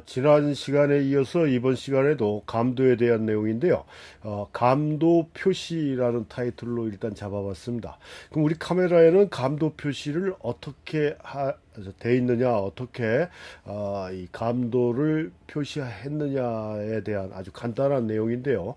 지난 시간에 이어서 이번 시간에도 감도에 대한 내용인데요. 감도 표시라는 타이틀로 일단 잡아봤습니다. 그럼 우리 카메라에는 감도 표시를 어떻게 돼 있느냐, 어떻게 이 감도를 표시했느냐에 대한 아주 간단한 내용인데요.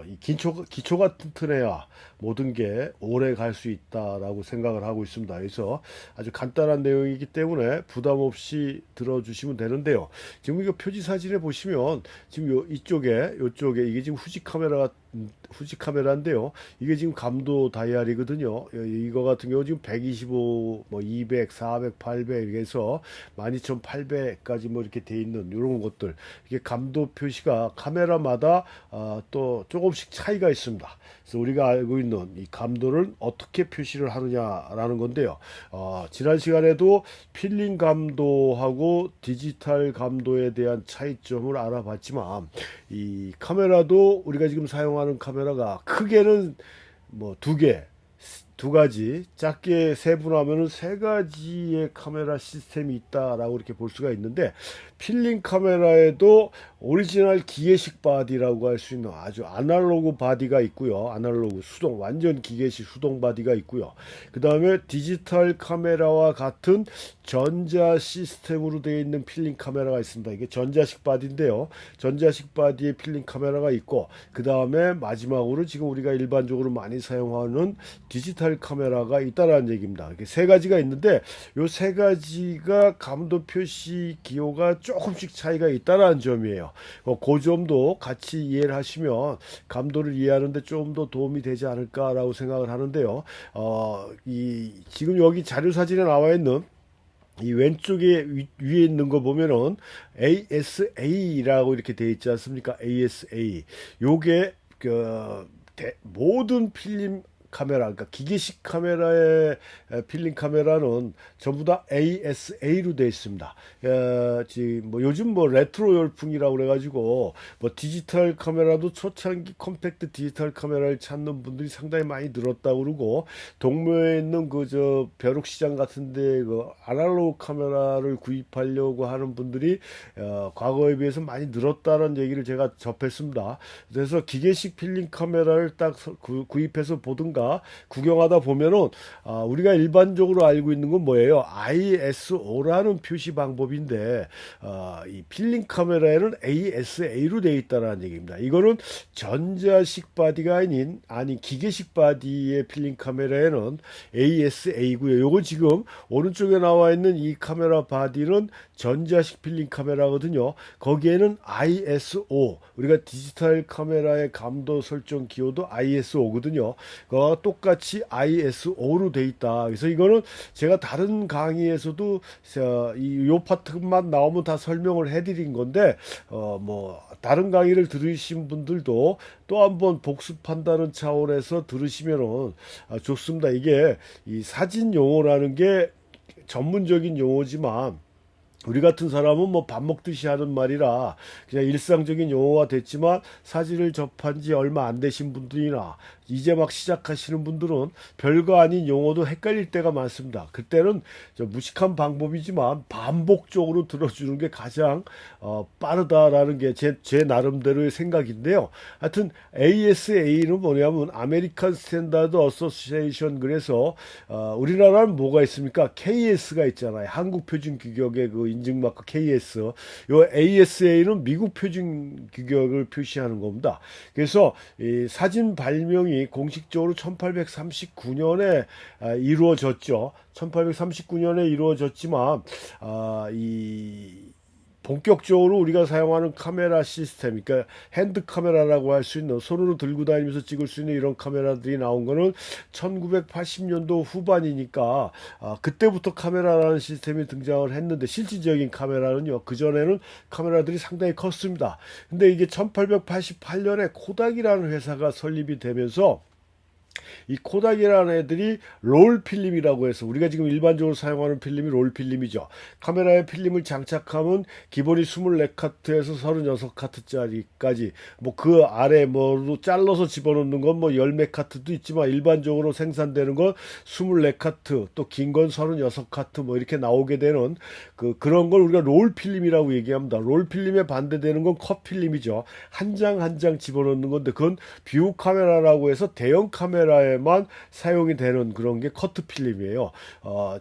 이 기초가 튼튼해야 모든 게 오래 갈 수 있다라고 생각을 하고 있습니다. 그래서 아주 간단한 내용이기 때문에 부담 없이 들어주시면 되는데요. 지금 이거 표지 사진에 보시면 지금 요쪽에 이게 지금 후지 카메라인데요. 이게 지금 감도 다이얼이거든요. 이거 같은 경우 지금 125, 뭐 200, 400, 800 이렇게 해서 12800까지 뭐 이렇게 돼 있는 이런 것들. 이게 감도 표시가 카메라마다 또 조금씩 차이가 있습니다. 그래서 우리가 알고 있는 이 감도를 어떻게 표시를 하느냐라는 건데요. 지난 시간에도 필름 감도하고 디지털 감도에 대한 차이점을 알아봤지만 이 카메라도 우리가 지금 사용하는 카메라가 크게는 뭐 두 가지, 작게 세분하면은 세 가지의 카메라 시스템이 있다라고 이렇게 볼 수가 있는데, 필름 카메라에도 오리지널 기계식 바디라고 할 수 있는 아주 아날로그 바디가 있고요. 아날로그 수동, 완전 기계식 수동 바디가 있고요. 그 다음에 디지털 카메라와 같은 전자 시스템으로 되어 있는 필름 카메라가 있습니다. 이게 전자식 바디인데요. 전자식 바디의 필름 카메라가 있고, 그 다음에 마지막으로 지금 우리가 일반적으로 많이 사용하는 디지털 카메라가 있다라는 얘기입니다. 이렇게 세 가지가 있는데, 요 세 가지가 감도 표시 기호가 조금씩 차이가 있다라는 점이에요. 그 점도 같이 이해를 하시면 감도를 이해하는데 좀 더 도움이 되지 않을까라고 생각을 하는데요. 지금 여기 자료 사진에 나와 있는 이 왼쪽에 위에 있는 거 보면은 ASA라고 이렇게 되어 있지 않습니까? ASA. 요게 모든 필름 카메라, 그러니까 기계식 카메라의 필름 카메라는 전부 다 ASA로 되어 있습니다. 뭐 요즘 뭐 레트로 열풍이라고 그래가지고 뭐 디지털 카메라도 초창기 컴팩트 디지털 카메라를 찾는 분들이 상당히 많이 늘었다고 그러고, 동묘에 있는 그 벼룩시장 같은데 그 아날로그 카메라를 구입하려고 하는 분들이 과거에 비해서 많이 늘었다는 얘기를 제가 접했습니다. 그래서 기계식 필름 카메라를 딱 구입해서 보든가 구경하다 보면은 우리가 일반적으로 알고 있는 건 뭐예요? ISO라는 표시 방법인데 이 필름 카메라에는 ASA로 되어 있다는 얘기입니다. 이거는 전자식 바디가 아닌 기계식 바디의 필름 카메라에는 ASA고요. 요거 지금 오른쪽에 나와 있는 이 카메라 바디는 전자식 필름 카메라거든요. 거기에는 ISO, 우리가 디지털 카메라의 감도 설정 기호도 ISO거든요. 똑같이 ISO로 돼 있다. 그래서 이거는 제가 다른 강의에서도 요 파트만 나오면 다 설명을 해드린 건데, 뭐 다른 강의를 들으신 분들도 또 한번 복습한다는 차원에서 들으시면은 좋습니다. 이게 이 사진 용어라는 게 전문적인 용어지만 우리 같은 사람은 뭐 밥 먹듯이 하는 말이라 그냥 일상적인 용어가 됐지만, 사진을 접한 지 얼마 안 되신 분들이나 이제 막 시작하시는 분들은 별거 아닌 용어도 헷갈릴 때가 많습니다. 그때는 무식한 방법이지만 반복적으로 들어주는 게 가장 빠르다라는 게 제 나름대로의 생각인데요. 하여튼 ASA는 뭐냐면 아메리칸 스탠다드 어소시에이션, 그래서 우리나라는 뭐가 있습니까? KS가 있잖아요. 한국 표준 규격의 그 인증마크 KS. 요 ASA는 미국 표준 규격을 표시하는 겁니다. 그래서 이 사진 발명이 공식적으로 1839년에 이루어졌죠. 1839년에 이루어졌지만 본격적으로 우리가 사용하는 카메라 시스템, 그러니까 핸드 카메라라고 할 수 있는, 손으로 들고 다니면서 찍을 수 있는 이런 카메라들이 나온 거는 1980년도 후반이니까 그때부터 카메라라는 시스템이 등장을 했는데, 실질적인 카메라는요, 그전에는 카메라들이 상당히 컸습니다. 근데 이게 1888년에 코닥이라는 회사가 설립이 되면서 이 코닥이라는 애들이 롤 필름이라고 해서 우리가 지금 일반적으로 사용하는 필름이 롤 필름이죠. 카메라에 필름을 장착하면 기본이 24카트에서 36카트짜리까지 뭐 그 아래 뭐 잘라서 집어넣는 건 뭐 열몇 카트도 있지만 일반적으로 생산되는 건 24카트 또 긴 건 36카트 뭐 이렇게 나오게 되는 그런 걸 우리가 롤 필름이라고 얘기합니다. 롤 필름에 반대되는 건 컷 필름이죠. 한 장 한 장 집어넣는 건데 그건 뷰 카메라라고 해서 대형 카메라에만 사용이 되는 그런 게 커트 필름이에요.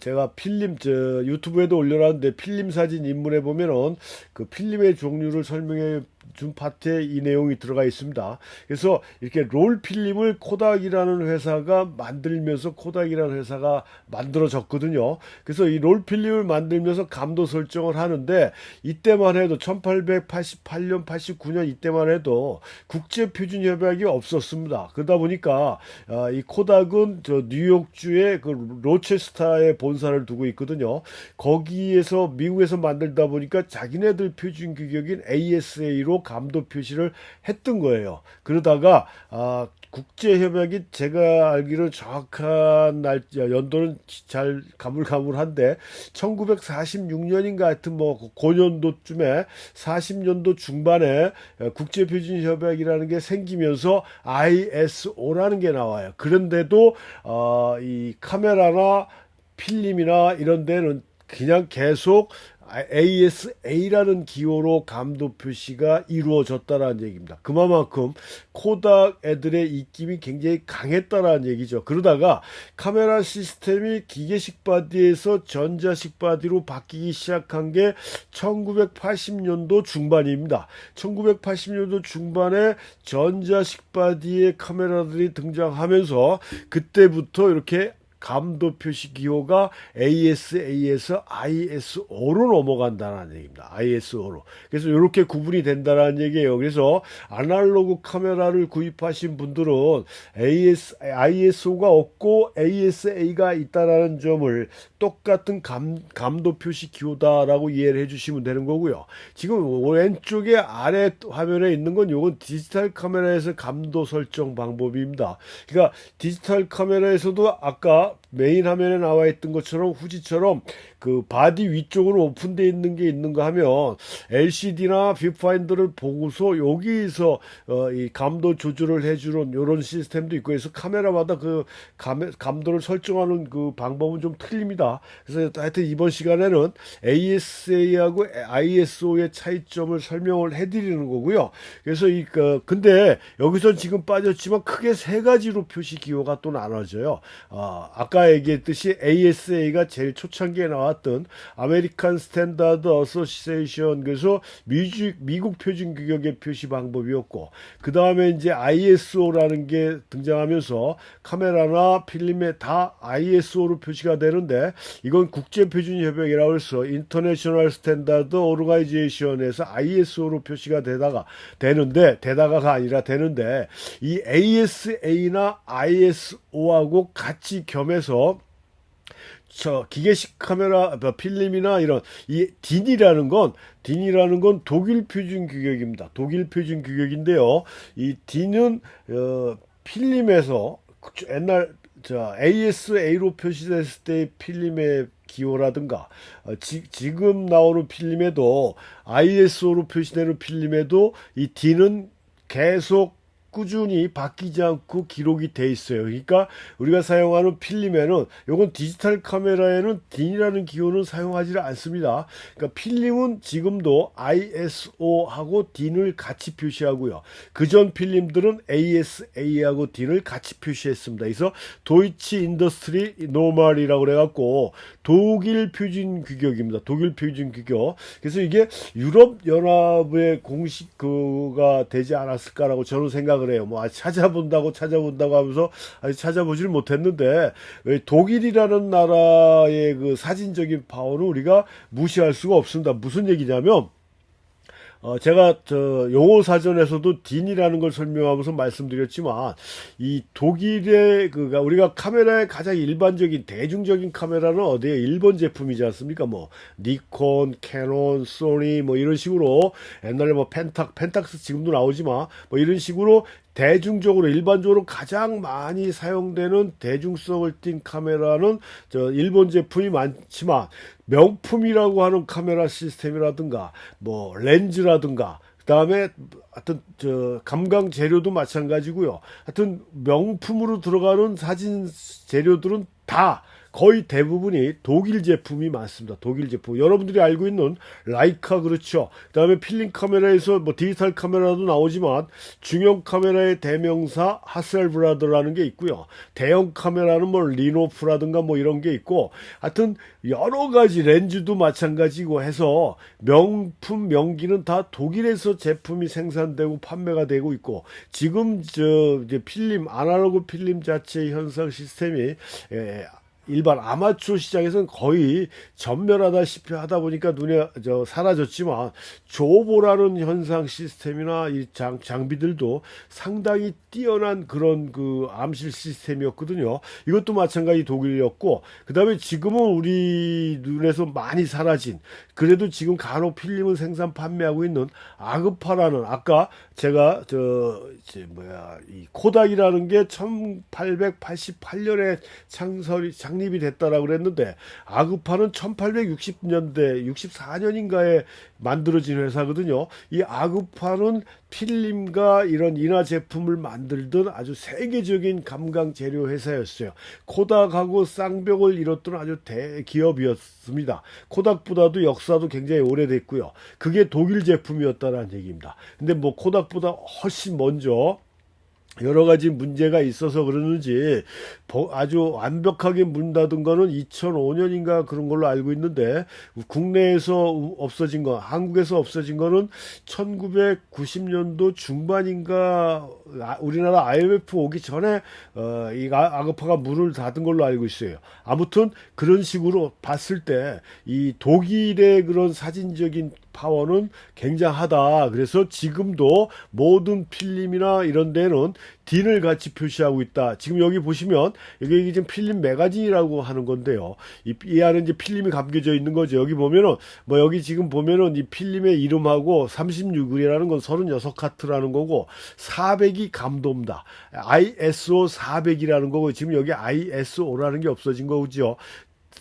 제가 필름 유튜브에도 올려놨는데 필름 사진 입문해 보면은 그 필름의 종류를 설명해 준 파트에 이 내용이 들어가 있습니다. 그래서 이렇게 롤 필름을 코닥이라는 회사가 만들면서 코닥이라는 회사가 만들어졌거든요. 그래서 이 롤 필름을 만들면서 감도 설정을 하는데 이때만 해도 1888년, 89년 이때만 해도 국제 표준 협약이 없었습니다. 그러다 보니까 이 코닥은 저 뉴욕주의 그 로체스터에 본사를 두고 있거든요. 거기에서 미국에서 만들다 보니까 자기네들 표준 규격인 ASA로 감도 표시를 했던 거예요. 그러다가 국제협약이 제가 알기로 정확한 연도는 잘 가물가물한데 1946년인가 하여튼 뭐 고년도쯤에 40년도 중반에 국제표준협약이라는 게 생기면서 ISO라는 게 나와요. 그런데도 이 카메라나 필름이나 이런 데는 그냥 계속 ASA라는 기호로 감도 표시가 이루어졌다라는 얘기입니다. 그만큼 코닥 애들의 입김이 굉장히 강했다라는 얘기죠. 그러다가 카메라 시스템이 기계식 바디에서 전자식 바디로 바뀌기 시작한 게 1980년도 중반입니다. 1980년도 중반에 전자식 바디의 카메라들이 등장하면서 그때부터 이렇게 감도 표시 기호가 ASA에서 ISO로 넘어간다는 얘기입니다. ISO로. 그래서 이렇게 구분이 된다는 얘기예요. 그래서 아날로그 카메라를 구입하신 분들은 ISO가 없고 ASA가 있다라는 점을 똑같은 감도 표시 기호다라고 이해를 해주시면 되는 거고요. 지금 왼쪽에 아래 화면에 있는 건 요건 디지털 카메라에서 감도 설정 방법입니다. 그러니까 디지털 카메라에서도 아까 메인 화면에 나와 있던 것처럼 후지처럼 그 바디 위쪽으로 오픈되어 있는 게 있는가 하면 LCD나 뷰파인더를 보고서 여기서 이 감도 조절을 해주는 이런 시스템도 있고 해서 카메라마다 그 감도를 설정하는 그 방법은 좀 틀립니다. 그래서 하여튼 이번 시간에는 ASA하고 ISO의 차이점을 설명을 해드리는 거고요. 그래서 근데 여기서 지금 빠졌지만 크게 세 가지로 표시 기호가 또 나눠져요. 아까 얘기했듯이 ASA가 제일 초창기에 나왔던 아메리칸 스탠다드 어소시에이션, 그래서 미국 표준 규격의 표시 방법이었고, 그 다음에 이제 ISO라는 게 등장하면서 카메라나 필름에 다 ISO로 표시가 되는데, 이건 국제 표준 협약이라고 해서 인터내셔널 스탠다드 오르가니제이션에서 ISO로 표시가 되다가가 아니라 되는데, 이 ASA나 ISO하고 같이 겸해서 기계식 카메라 필름이나 이런 이 DIN이라는 건 독일 표준 규격입니다. 독일 표준 규격인데요. 이 DIN은 필름에서 옛날 ASA로 표시됐을 때 필름의 기호라든가 지금 나오는 필름에도 ISO로 표시되는 필름에도 이 DIN은 계속 꾸준히 바뀌지 않고 기록이 돼 있어요. 그러니까 우리가 사용하는 필름에는, 요건 디지털 카메라에는 DIN이라는 기호는 사용하지 않습니다. 그러니까 필름은 지금도 ISO하고 DIN을 같이 표시하고요. 그전 필름들은 ASA하고 DIN을 같이 표시했습니다. 그래서 도이치 인더스트리 노멀이라고 그래갖고 독일 표준 규격입니다. 독일 표준 규격. 그래서 이게 유럽 연합의 공식 그가 되지 않았을까라고 저는 생각을 해요. 뭐 찾아본다고 하면서 아직 찾아보지를 못했는데, 독일이라는 나라의 그 사진적인 파워는 우리가 무시할 수가 없습니다. 무슨 얘기냐면, 제가 용어 사전에서도 DIN이라는 걸 설명하면서 말씀드렸지만, 이 독일의 우리가 카메라의 가장 일반적인 대중적인 카메라는 어디에 일본 제품이지 않습니까? 뭐 니콘, 캐논, 소니 뭐 이런 식으로 옛날에 뭐 펜탁스 지금도 나오지만 뭐 이런 식으로 대중적으로 일반적으로 가장 많이 사용되는 대중성을 띈 카메라는 일본 제품이 많지만 명품이라고 하는 카메라 시스템이라든가 뭐 렌즈라든가 그다음에 하여튼 감광 재료도 마찬가지고요. 하여튼 명품으로 들어가는 사진 재료들은 다 거의 대부분이 독일 제품이 많습니다. 독일 제품. 여러분들이 알고 있는 라이카 그렇죠. 그다음에 필름 카메라에서 뭐 디지털 카메라도 나오지만 중형 카메라의 대명사 하셀브라더라는 게 있고요. 대형 카메라는 뭐 리노프라든가 뭐 이런 게 있고 하여튼 여러 가지 렌즈도 마찬가지고 해서 명품 명기는 다 독일에서 제품이 생산되고 판매가 되고 있고 지금 이제 필름 아날로그 필름 자체 현상 시스템이 일반 아마추어 시장에서는 거의 전멸하다시피 하다 보니까 눈에 사라졌지만 조보라는 현상 시스템이나 이 장비들도 상당히 뛰어난 그런 그 암실 시스템이었거든요. 이것도 마찬가지 독일이었고 그다음에 지금은 우리 눈에서 많이 사라진 그래도 지금 간혹 필름을 생산 판매하고 있는 아그파라는 아까 제가 이 코닥이라는 게 1888년에 창립이 됐다라고 그랬는데 아그파는 1860년대 64년인가에 만들어진 회사거든요. 이 아그파는 필름과 이런 인화 제품을 만들던 아주 세계적인 감광 재료 회사였어요. 코닥하고 쌍벽을 이뤘던 아주 대기업이었습니다. 코닥보다도 역사도 굉장히 오래됐고요. 그게 독일 제품이었다라는 얘기입니다. 근데 뭐 코닥보다 훨씬 먼저 여러 가지 문제가 있어서 그러는지 아주 완벽하게 문 닫은 거는 2005년인가 그런 걸로 알고 있는데 국내에서 없어진 거, 한국에서 없어진 거는 1990년도 중반인가 우리나라 IMF 오기 전에 이 아그파가 문을 닫은 걸로 알고 있어요. 아무튼 그런 식으로 봤을 때 이 독일의 그런 사진적인 파워는 굉장하다. 그래서 지금도 모든 필름이나 이런 데는 딘을 같이 표시하고 있다. 지금 여기 보시면 여기 지금 필름 매거진이라고 하는 건데요. 이 안에 이제 필름이 감겨져 있는 거죠. 여기 보면은 뭐 여기 지금 보면은 이 필름의 이름하고 36일이라는 건 36카트라는 거고 400이 감도입니다. ISO 400이라는 거고 지금 여기 ISO라는 게 없어진 거죠.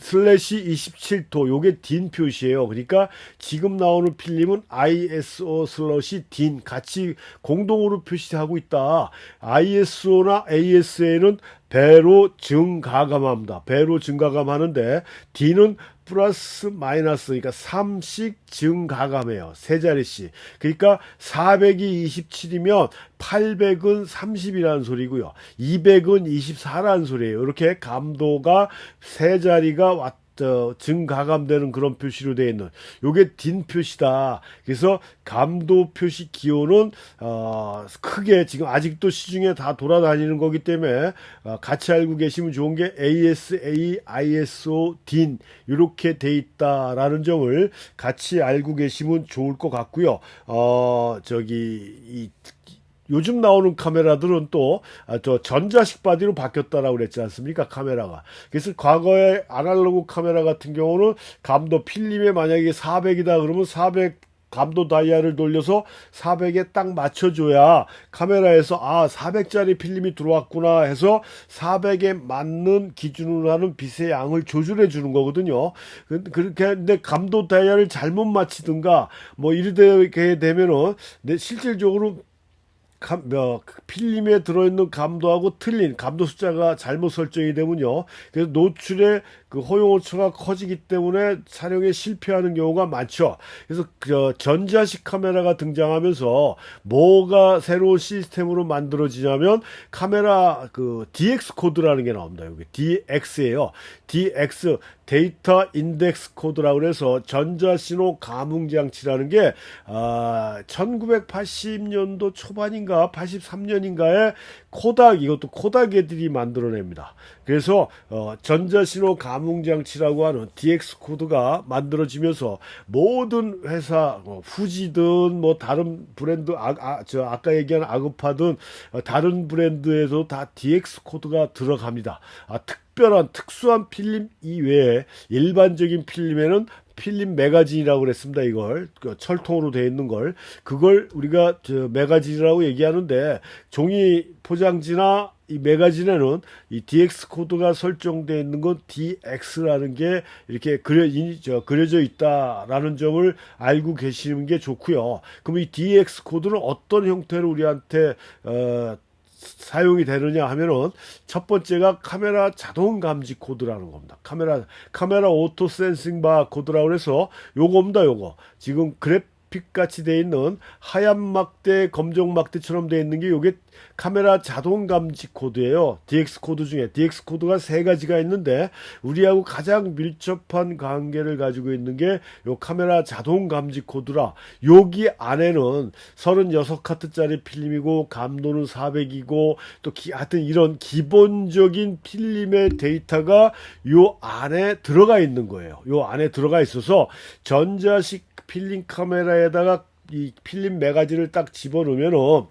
슬래시 27도 요게 딘 표시예요. 그러니까 지금 나오는 필름은 ISO 슬래시 딘 같이 공동으로 표시하고 있다. ISO나 ASA는 배로 증가감합니다. 배로 증가감하는데 D는 플러스 마이너스 그러니까 3씩 증가감해요. 세 자리씩. 그러니까 400이 27이면 800은 30이라는 소리고요. 200은 24라는 소리예요. 이렇게 감도가 세 자리가 증가감되는 그런 표시로 되어 있는 요게 딘 표시다. 그래서 감도 표시 기호는 크게 지금 아직도 시중에 다 돌아다니는 거기 때문에 같이 알고 계시면 좋은 게 ASA, ISO, DIN 이렇게 돼 있다라는 점을 같이 알고 계시면 좋을 것 같고요. 요즘 나오는 카메라들은 또 전자식 바디로 바뀌었다라고 그랬지 않습니까? 카메라가. 그래서 과거에 아날로그 카메라 같은 경우는 감도 필름에 만약에 400이다 그러면 400 감도 다이아를 돌려서 400에 딱 맞춰줘야 카메라에서 400짜리 필름이 들어왔구나 해서 400에 맞는 기준으로 하는 빛의 양을 조절해 주는 거거든요. 그렇게 근데 감도 다이아를 잘못 맞히든가 뭐 이렇게 되면은 실질적으로 필름에 들어있는 감도하고 틀린 감도 숫자가 잘못 설정이 되면요. 그래서 노출의 그 허용 오차가 커지기 때문에 촬영에 실패하는 경우가 많죠. 그래서 전자식 카메라가 등장하면서 뭐가 새로운 시스템으로 만들어지냐면 카메라 DX 코드라는 게 나옵니다. 여기 DX예요. DX 데이터 인덱스 코드라고 해서 전자신호 감응 장치라는 게 1980년도 초반인가 83년인가에 이것도 코닥 애들이 만들어냅니다. 그래서 전자신호 감응 장치라고 하는 DX 코드가 만들어지면서 모든 회사 후지든 뭐 다른 브랜드 아까 얘기한 아그파든 다른 브랜드에도 다 DX 코드가 들어갑니다. 특별한 특수한 필름 이외에 일반적인 필름에는 필름 매거진이라고 그랬습니다. 이걸 그 철통으로 되어 있는 걸 그걸 우리가 저 매거진이라고 얘기하는데 종이 포장지나 이 매거진에는 이 DX 코드가 설정되어 있는 건 DX라는 게 이렇게 그려져 있다라는 점을 알고 계시는 게 좋고요. 그럼 이 DX 코드는 어떤 형태로 우리한테 사용이 되느냐 하면은 첫 번째가 카메라 자동 감지 코드라는 겁니다. 카메라 오토 센싱 바 코드라고 해서 요겁니다. 요거 지금 그래픽 같이 돼 있는 하얀 막대 검정 막대처럼 돼 있는 게 요게 카메라 자동 감지 코드예요. DX 코드 중에 DX 코드가 세 가지가 있는데 우리하고 가장 밀접한 관계를 가지고 있는 게 요 카메라 자동 감지 코드라. 여기 안에는 36카트짜리 필름이고 감도는 400이고 또 하여튼 이런 기본적인 필름의 데이터가 요 안에 들어가 있는 거예요. 요 안에 들어가 있어서 전자식 필름 카메라에다가 이 필름 매거진을 딱 집어넣으면은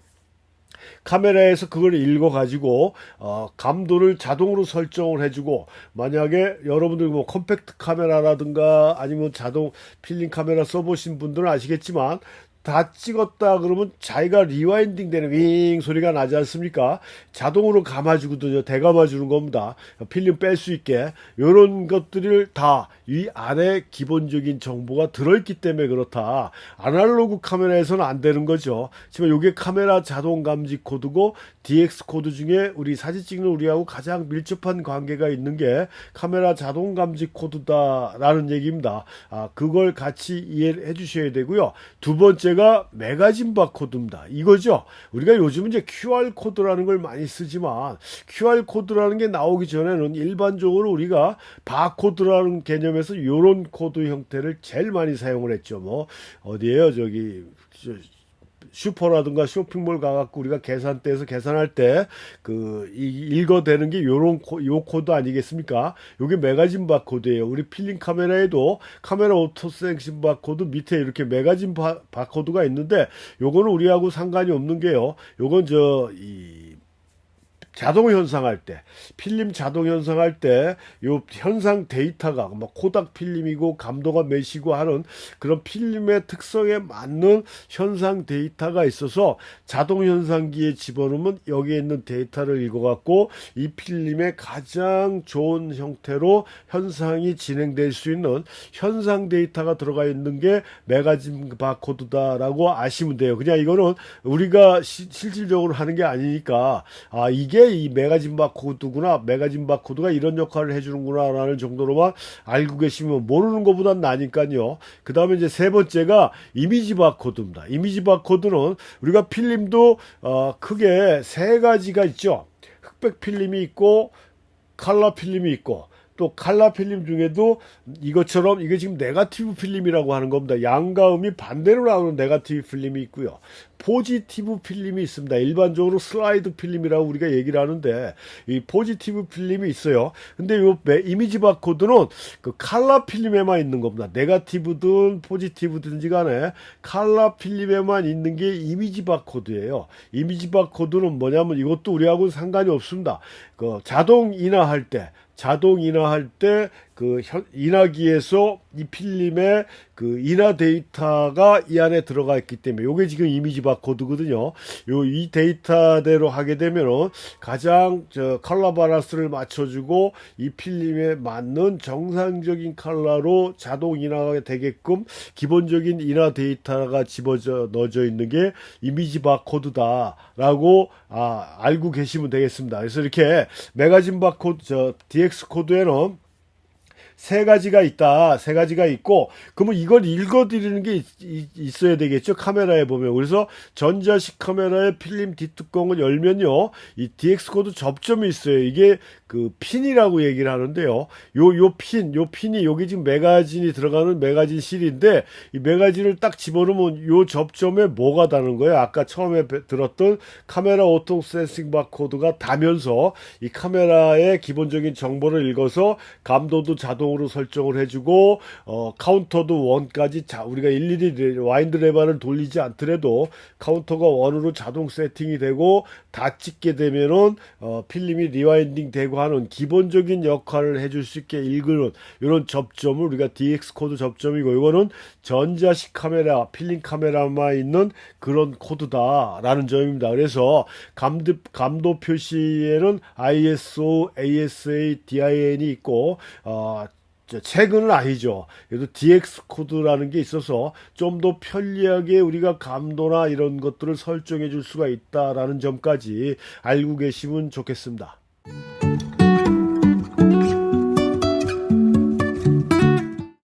카메라에서 그걸 읽어가지고 감도를 자동으로 설정을 해주고 만약에 여러분들 뭐 컴팩트 카메라라든가 아니면 자동 필름 카메라 써보신 분들은 아시겠지만 다 찍었다 그러면 자기가 리와인딩 되는 윙 소리가 나지 않습니까? 자동으로 감아주거든요. 대감아주는 겁니다. 필름 뺄 수 있게. 요런 것들을 다 이 안에 기본적인 정보가 들어있기 때문에 그렇다. 아날로그 카메라에서는 안 되는 거죠. 지금 요게 카메라 자동 감지 코드고 DX 코드 중에 우리 사진 찍는 우리하고 가장 밀접한 관계가 있는 게 카메라 자동 감지 코드다라는 얘기입니다. 그걸 같이 이해를 해 주셔야 되고요. 두 번째가 매거진 바코드입니다. 이거죠. 우리가 요즘 이제 QR 코드라는 걸 많이 쓰지만 QR 코드라는 게 나오기 전에는 일반적으로 우리가 바코드라는 개념에서 요런 코드 형태를 제일 많이 사용을 했죠. 뭐 어디에요? 저기 슈퍼라든가 쇼핑몰 가갖고 우리가 계산대에서 계산할 때 읽어대는 게 요 코드 아니겠습니까? 요게 매거진 바코드예요. 우리 필름 카메라에도 카메라 오토 센싱 바코드 밑에 이렇게 매거진 바코드가 있는데 요거는 우리하고 상관이 없는 게요. 요건 자동 현상할 때, 필름 자동 현상할 때, 요 현상 데이터가, 뭐, 코닥 필름이고, 감도가 몇이고 하는 그런 필름의 특성에 맞는 현상 데이터가 있어서 자동 현상기에 집어넣으면 여기에 있는 데이터를 읽어갖고, 이 필름의 가장 좋은 형태로 현상이 진행될 수 있는 현상 데이터가 들어가 있는 게 매거진 바코드다라고 아시면 돼요. 그냥 이거는 우리가 실질적으로 하는 게 아니니까, 이게 이 매거진 바코드구나, 매거진 바코드가 이런 역할을 해주는구나 라는 정도로만 알고 계시면 모르는 것보단 나니까요. 그 다음에 이제 세 번째가 이미지 바코드입니다. 이미지 바코드는 우리가 필름도 크게 세 가지가 있죠. 흑백 필름이 있고 칼라 필름이 있고 또 칼라 필름 중에도 이것처럼 이게 지금 네거티브 필름이라고 하는 겁니다. 양과 음이 반대로 나오는 네거티브 필름이 있고요. 포지티브 필름이 있습니다. 일반적으로 슬라이드 필름이라고 우리가 얘기를 하는데 이 포지티브 필름이 있어요. 근데 요 이미지 바코드는 그 칼라 필름에만 있는 겁니다. 네거티브든 포지티브든지 간에 칼라 필름에만 있는 게 이미지 바코드예요. 이미지 바코드는 뭐냐면 이것도 우리하고는 상관이 없습니다. 그 자동 인화할 때 그 인화기에서 이 필름의 그 인화 데이터가 이 안에 들어가 있기 때문에 요게 지금 이미지 바코드거든요. 이 데이터대로 하게 되면은 가장 컬러 바란스를 맞춰주고 이 필름에 맞는 정상적인 컬러로 자동 인화가 되게끔 기본적인 인화 데이터가 넣어져 있는 게 이미지 바코드다라고 알고 계시면 되겠습니다. 그래서 이렇게 매거진 바코드 DX 코드에는 세 가지가 있다. 세 가지가 있고, 그러면 이걸 읽어드리는 게 있어야 되겠죠. 카메라에 보면. 그래서 전자식 카메라의 필름 뒷뚜껑을 열면요. 이 DX 코드 접점이 있어요. 이게 그 핀이라고 얘기를 하는데요. 요 핀이 여기 지금 매거진이 들어가는 매거진 실인데 이 매거진을 딱 집어넣으면 요 접점에 뭐가 다는 거예요? 아까 처음에 들었던 카메라 오토 센싱 바코드가 다면서 이 카메라의 기본적인 정보를 읽어서 감도도 자동 자동으로 설정을 해주고 카운터도 원까지 우리가 일일이 와인드 레버를 돌리지 않더라도 카운터가 원으로 자동 세팅이 되고 다 찍게 되면은 필름이 리와인딩 되고 하는 기본적인 역할을 해줄 수 있게 읽는 이런 접점을 우리가 DX 코드 접점이고, 이거는 전자식 카메라, 필름 카메라만 있는 그런 코드다라는 점입니다. 그래서 감도 표시에는 ISO, ASA, DIN이 있고 최근은 아니죠. 그래도 DX 코드라는 게 있어서 좀 더 편리하게 우리가 감도나 이런 것들을 설정해 줄 수가 있다라는 점까지 알고 계시면 좋겠습니다.